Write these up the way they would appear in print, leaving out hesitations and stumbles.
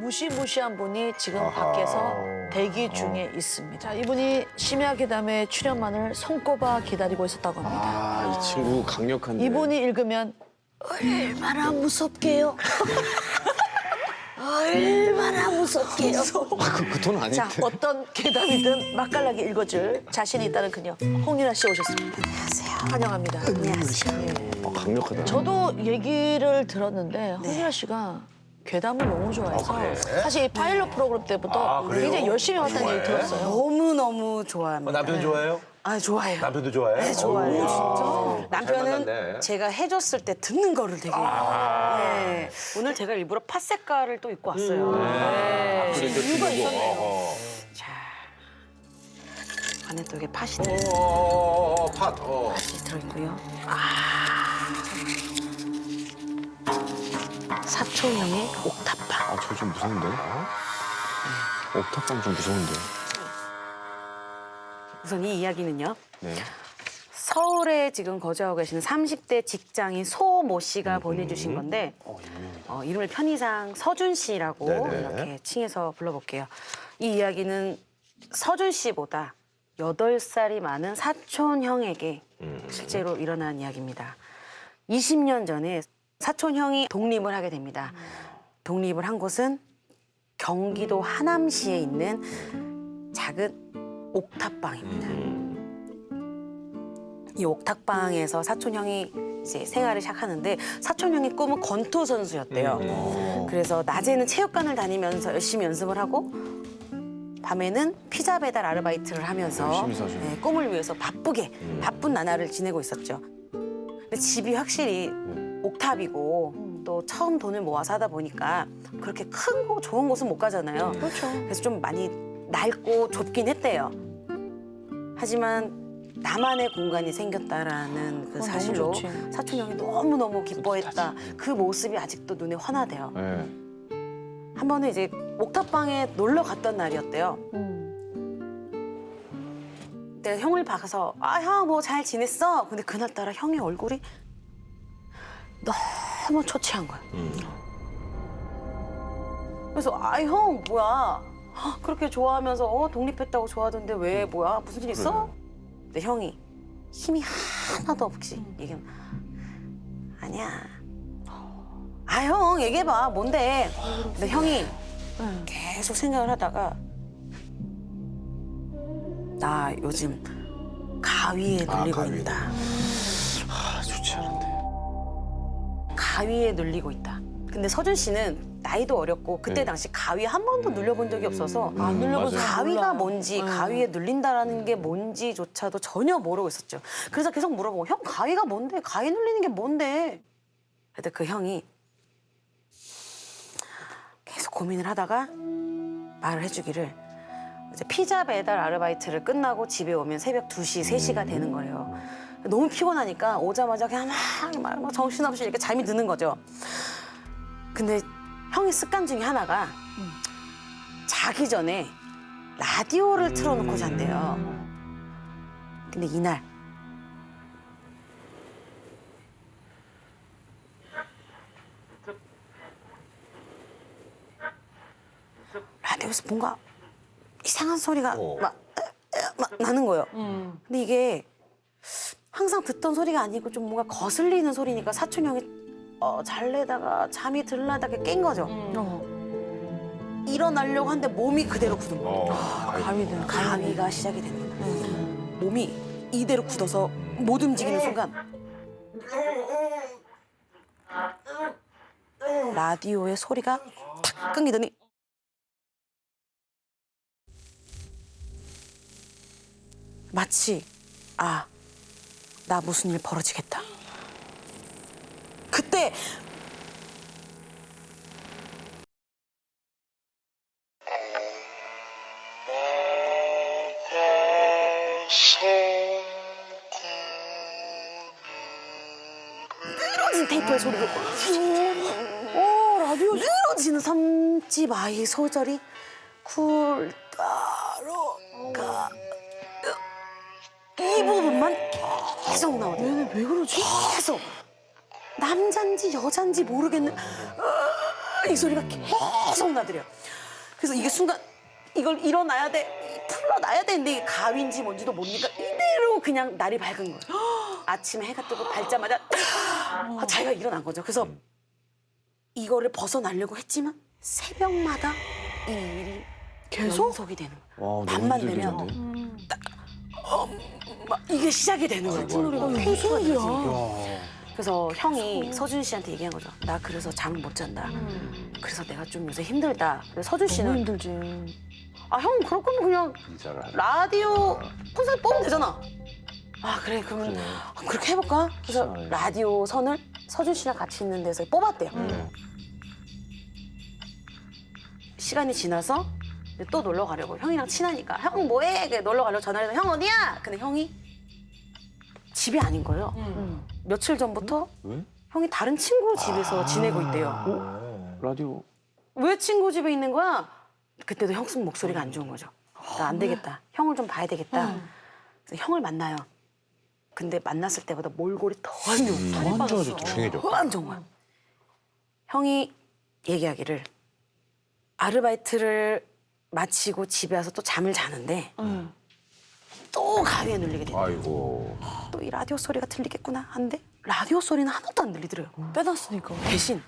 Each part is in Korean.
무시무시한 분이 지금 밖에서 대기 중에 있습니다. 자, 이분이 심야 괴담의 출연만을 손꼽아 기다리고 있었다고 합니다. 아, 이 친구 강력한데. 이분이 읽으면 얼마나 무섭게요. 얼마나 무섭게요. 그 톤 아닌데. 자, 어떤 괴담이든 맛깔나게 읽어줄 자신이 있다는 그녀 홍윤아 씨 오셨습니다. 안녕하세요. 환영합니다. 안녕하세요. 예. 강력하다. 저도 얘기를 들었는데 홍윤아 씨가 괴담을 너무 좋아해서 사실 이 파일럿 프로그램 때부터 굉장히 열심히 왔다는 얘기 들었어요. 너무너무 좋아합니다. 남편 좋아해요? 아, 좋아해요. 남편도 좋아해? 네, 좋아해요. 진짜? 남편은 제가 해줬을 때 듣는 거를 되게. 네. 오늘 제가 일부러 팥 색깔을 또 입고 왔어요. 네. 이유가 있었네요. 자, 안에 또 이게 팥이 팥. 들어있고요. 사촌형의 옥탑방. 아, 저 좀 무서운데? 옥탑방 좀 무서운데. 우선 이 이야기는요. 네. 서울에 지금 거주하고 계시는 30대 직장인 소모 씨가 보내주신 건데 이름을 편의상 서준 씨라고 네네. 이렇게 칭해서 불러볼게요. 이 이야기는 서준 씨보다 8살이 많은 사촌 형에게 실제로 일어난 이야기입니다. 20년 전에 사촌 형이 독립을 하게 됩니다. 독립을 한 곳은 경기도 하남시에 있는 작은 옥탑방입니다. 이 옥탑방에서 사촌 형이 이제 생활을 시작하는데 사촌 형의 꿈은 권투 선수였대요. 그래서 낮에는 체육관을 다니면서 열심히 연습을 하고 밤에는 피자 배달 아르바이트를 하면서 열심히 사시네. 꿈을 위해서 바쁜 나날을 지내고 있었죠. 근데 집이 확실히 옥탑이고 또 처음 돈을 모아서 하다 보니까 그렇게 큰 거 좋은 곳은 못 가잖아요. 그렇죠. 그래서 좀 많이 낡고 좁긴 했대요. 하지만 나만의 공간이 생겼다라는 그 너무 사실로 좋지. 사촌 형이 너무너무 기뻐했다. 그 모습이 아직도 눈에 환하대요. 네. 한 번은 이제 옥탑방에 놀러 갔던 날이었대요. 내가 형을 봐서 형 뭐 잘 지냈어? 근데 그날따라 형의 얼굴이 너무 초췌한 거야. 그래서 형 뭐야? 그렇게 좋아하면서 독립했다고 좋아하던데 왜 뭐야? 무슨 일 있어? 근데 형이 힘이 하나도 없이 얘기하면 아니야. 형 얘기해봐. 뭔데? 근데 형이 계속 생각을 하다가 나 요즘 가위에 눌리고 가위에. 있다. 아, 좋지 않은데. 가위에 눌리고 있다. 근데 서준 씨는 나이도 어렸고 그때 당시 가위에 한 번도 눌려본 적이 없어서 안 눌려본 맞아요. 가위가 몰라요. 뭔지 가위에 눌린다라는 게 뭔지조차도 전혀 모르고 있었죠. 그래서 계속 물어보고 형 가위가 뭔데? 가위 눌리는 게 뭔데? 그때 그 형이 계속 고민을 하다가 말을 해주기를 이제 피자 배달 아르바이트를 끝나고 집에 오면 새벽 2시, 3시가 되는 거래요. 너무 피곤하니까 오자마자 그냥 막 정신없이 이렇게 잠이 드는 거죠. 근데 형의 습관 중에 하나가 자기 전에 라디오를 틀어놓고 잔대요. 근데 이날 라디오에서 뭔가 이상한 소리가 막 나는 거예요. 근데 이게 항상 듣던 소리가 아니고 좀 뭔가 거슬리는 소리니까 사촌 형이 잘래다가 잠이 들라다가 깬 거죠. 일어나려고 하는데 몸이 그대로 굳은 거예요. 가위는 가위가 시작이 되는 거예요. 몸이 이대로 굳어서 못 움직이는 순간 라디오의 소리가 탁 끊기더니 마치 나 무슨 일 벌어지겠다. 그때 늘어진 테이프의 소리로 라디오 늘어지는 섬집 아이 소절이 굴다로가 이 부분만 계속 나오대요. 왜 그러지? 계속 남잔지 여잔지 모르겠는 이 소리가 계속 나더래요. 그래서 이게 순간 이걸 일어나야 돼, 풀러놔야 되는데 이게 가위인지 뭔지도 모르니까 이대로 그냥 날이 밝은 거예요. 아침에 해가 뜨고 밝자마자 자기가 일어난 거죠. 그래서 이거를 벗어나려고 했지만 새벽마다 이 일이 계속? 연속이 되는 거예요. 와, 너무 밤만 되면 힘들겠는데? 막 이게 시작이 되는 거예요. 무슨 소리야? 그래서 형이 서준 씨한테 얘기한 거죠. 나 그래서 잠을 못 잔다. 그래서 내가 좀 요새 힘들다. 그래서 서준 너무 씨는 힘들지. 아, 형 그럴 거면 그냥 이자를 하네. 라디오 콘서트 뽑으면 되잖아. 아, 그래. 그러면 그렇게 해볼까? 그래서 진짜. 라디오 선을 서준 씨랑 같이 있는 데서 뽑았대요. 시간이 지나서 이제 또 놀러 가려고 형이랑 친하니까 형 뭐해? 그래, 놀러 가려고 전화를 해서 형 어디야? 근데 형이 집이 아닌 거예요. 며칠 전부터 왜? 형이 다른 친구 집에서 지내고 있대요. 라디오. 왜 친구 집에 있는 거야? 그때도 형 목소리가 안 좋은 거죠. 나 안 되겠다. 형을 좀 봐야 되겠다. 그래서 형을 만나요. 근데 만났을 때보다 몰골이 더 안 좋은 거야. 안 좋아졌죠. 팽해졌다. 더 안 좋은 거야. 형이 얘기하기를 아르바이트를 마치고 집에 와서 또 잠을 자는데 또 가위에 눌리게 돼. 아이고. 또 이 라디오 소리가 들리겠구나 하는데 라디오 소리는 하나도 안 들리더래요. 빼놨으니까. 대신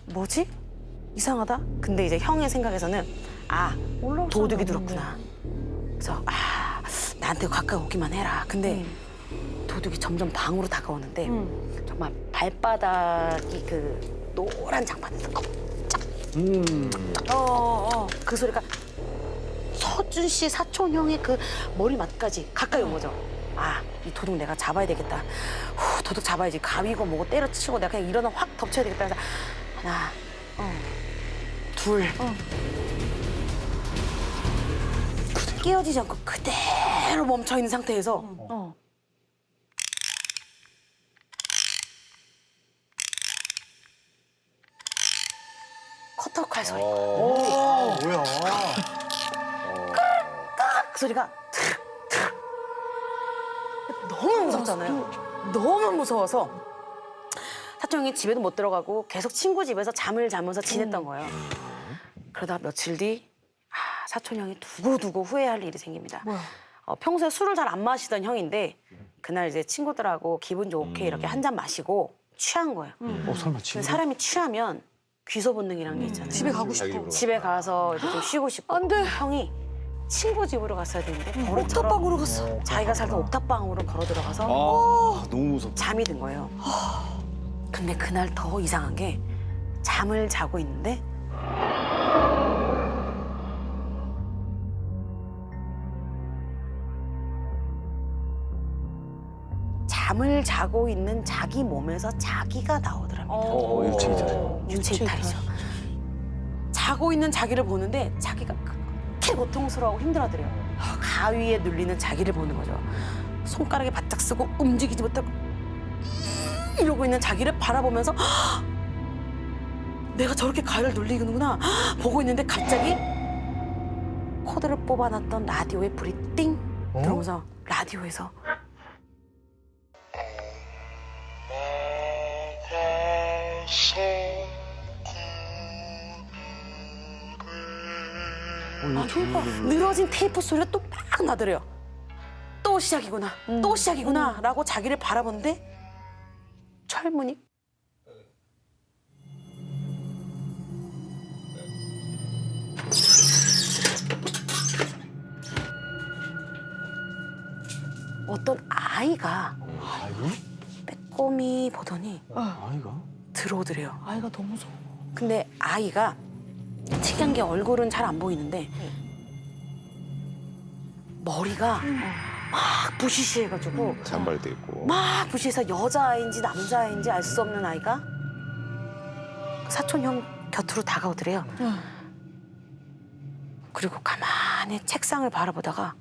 뭐지? 이상하다? 근데 이제 형의 생각에서는 아, 도둑이 들었구나. 그래서 아, 나한테 가까이 오기만 해라. 근데 도둑이 점점 방으로 다가오는데 정말 발바닥이 그 노란 장판에서 깜짝 그 소리가 서준 씨 사촌 형의 그 머리 맡까지 가까이 온 거죠. 아, 이 도둑 내가 잡아야 되겠다. 후, 도둑 잡아야지. 가위고 뭐고 때려치고 내가 그냥 일어나 확 덮쳐야 되겠다. 그래서 하나, 둘. 깨어지지 않고 그대로 멈춰 있는 상태에서 커터칼 소리. 뭐야? 딱 그 소리가 너무 무섭잖아요. 너무 무서워서 사촌 형이 집에도 못 들어가고 계속 친구 집에서 잠을 자면서 지냈던 거예요. 그러다 며칠 뒤 사촌 형이 두고두고 후회할 일이 생깁니다. 뭐야? 평소에 술을 잘 안 마시던 형인데 그날 이제 친구들하고 기분 좋게 이렇게 한 잔 마시고 취한 거예요. 설마 근데 친구? 사람이 취하면 귀소 본능이라는 게 있잖아요. 집에 가고 싶어. 집에 가서 이제 좀 쉬고 싶고. 안 돼. 형이 친구 집으로 갔어야 되는데 옥탑방으로 갔어. 자기가 살던 옥탑방으로 걸어 들어가서 아, 너무 무섭다. 잠이 든 거예요. 근데 그날 더 이상한 게 잠을 자고 있는데 잠을 자고 있는 자기 몸에서 자기가 나오더랍니다. 유체 이탈. 유체 이탈이죠. 자고 있는 자기를 보는데 자기가 그렇게 고통스러워하고 힘들어하더래요. 가위에 눌리는 자기를 보는 거죠. 손가락에 바짝 쓰고 움직이지 못하고 이러고 있는 자기를 바라보면서 내가 저렇게 가위를 눌리는구나 보고 있는데 갑자기 코드를 뽑아놨던 라디오에 불이 띵 들어오면서 라디오에서 늘어진 테이프 소리가 또 막 나더래요. 또 시작이구나, 또 시작이구나 라고 자기를 바라보는데 철문이 어떤 아이가 빼꼼히 보더니 아이가? 들어오더래요. 아이가 더 무서워. 근데 아이가 특이한 게 얼굴은 잘 안 보이는데 머리가 막 부시시해가지고 잔발돼 있고. 막 부시해서 여자아이인지 남자아이인지 알 수 없는 아이가 사촌 형 곁으로 다가오더래요. 그리고 가만히 책상을 바라보다가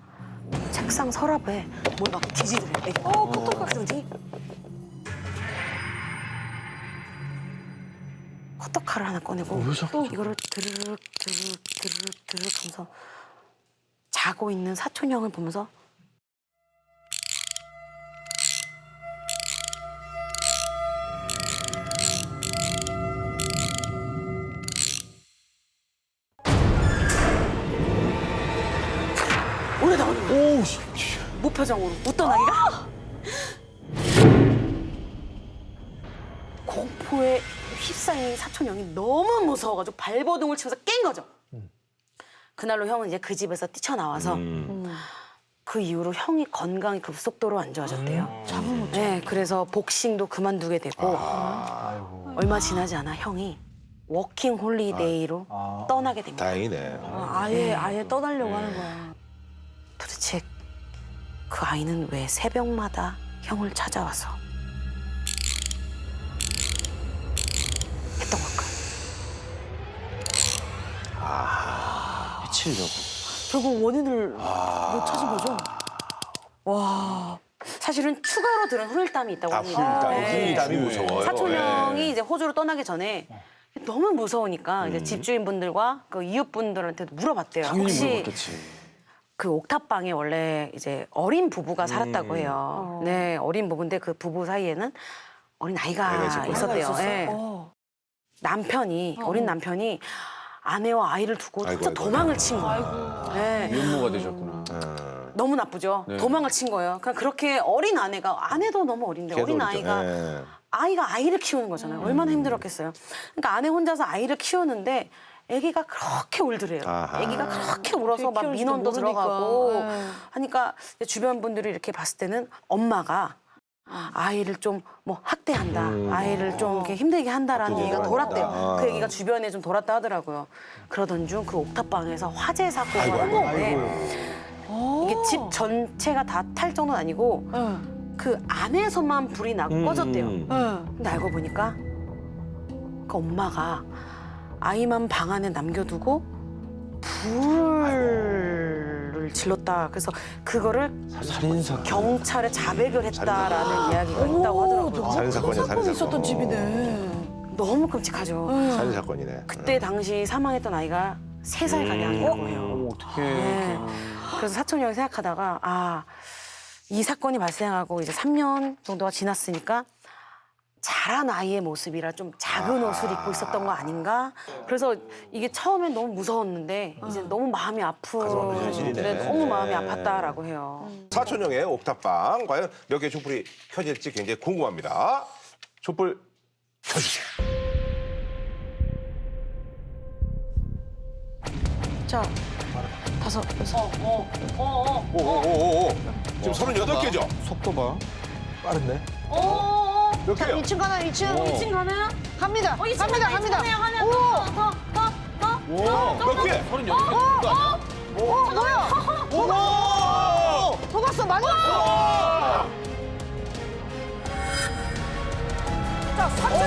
책상 서랍에 뭘 막 뒤지더래요. 애기가. 그러더니 커터칼을 하나 꺼내고 이거를 드르륵 하면서 자고 있는 사촌 형을 보면서 무표정으로 웃던 아이가 공포에 휩싸인 사촌 형이 너무 무서워가지고 발버둥을 치면서 깬 거죠. 그날로 형은 이제 그 집에서 뛰쳐나와서 그 이후로 형이 건강이 급속도로 안 좋아졌대요. 잠을 못 자. 네, 그래서 복싱도 그만두게 되고 얼마 지나지 않아 형이 워킹 홀리데이로 떠나게 됩니다. 다행이네. 아예 떠나려고 하는 거야. 도대체 그 아이는 왜 새벽마다 형을 찾아와서 했던 걸까요? 해치려고. 결국 원인을 못 찾은 거죠? 와. 사실은 추가로 들은 후일담이 있다고 합니다. 후일담이 무서워요. 사촌 예. 형이 이제 호주로 떠나기 전에 너무 무서우니까 이제 집주인분들과 그 이웃분들한테도 물어봤대요. 당연히 혹시 물어봤겠지. 그 옥탑방에 원래 이제 어린 부부가 살았다고 해요. 네, 어린 부부인데 그 부부 사이에는 어린 아이가 있었대요. 예. 남편이 어린 남편이 아내와 아이를 두고 아이고, 혼자 아이고. 도망을 친 거예요. 네. 유모가 되셨구나. 너무 나쁘죠. 네. 도망을 친 거예요. 그냥 그렇게 어린 아내도 너무 어린데 어린 아이가 예. 아이가 아이를 키우는 거잖아요. 얼마나 힘들었겠어요. 그러니까 아내 혼자서 아이를 키우는데 아기가 그렇게 울더래요. 아하. 아기가 그렇게 울어서 막 키우는지도 민원도 모르니까. 들어가고 네. 하니까 이제 주변 분들이 이렇게 봤을 때는 엄마가 아이를 좀 뭐 학대한다, 아이를 좀 이렇게 힘들게 한다라는 압도적으로 얘기가 돌았대요. 한다. 그 얘기가 주변에 좀 돌았다 하더라고요. 그러던 중 그 옥탑방에서 화재 사고가 났는데 이게 집 전체가 다 탈 정도는 아니고 그 안에서만 불이 나고 꺼졌대요. 근데 알고 보니까 그 엄마가 아이만 방 안에 남겨두고 불을 질렀다. 그래서 그거를 살인사. 경찰에 자백을 했다라는 이야기가 있다고 하더라고요. 살인사건이야, 사건이 살인사건. 있었던 집이네. 너무 끔찍하죠. 살인사건이네. 그때 당시 사망했던 아이가 3살가량인 거예요. 어떻게 네. 그래서 사촌 형이 생각하다가 이 사건이 발생하고 이제 3년 정도가 지났으니까 자란 아이의 모습이라 좀 작은 옷을 입고 있었던 거 아닌가? 그래서 이게 처음엔 너무 무서웠는데 이제 너무 마음이 가슴 아픈 현실이네. 너무 마음이 아팠다라고 해요. 사촌형의 옥탑방 과연 몇 개의 촛불이 켜질지 굉장히 궁금합니다. 촛불 켜주세요. 자, 5, 6. 오오오오. 지금 38개죠? 속도 봐. 빠른데? 몇 자, 개요? 2층 가나, 2층. 2층 가나요? 갑니다. 갑니다, 갑니다. 하나 오! 몇 개? 38개. 뭐야? 오! 더 갔어, 많이 갔어. 자, 4층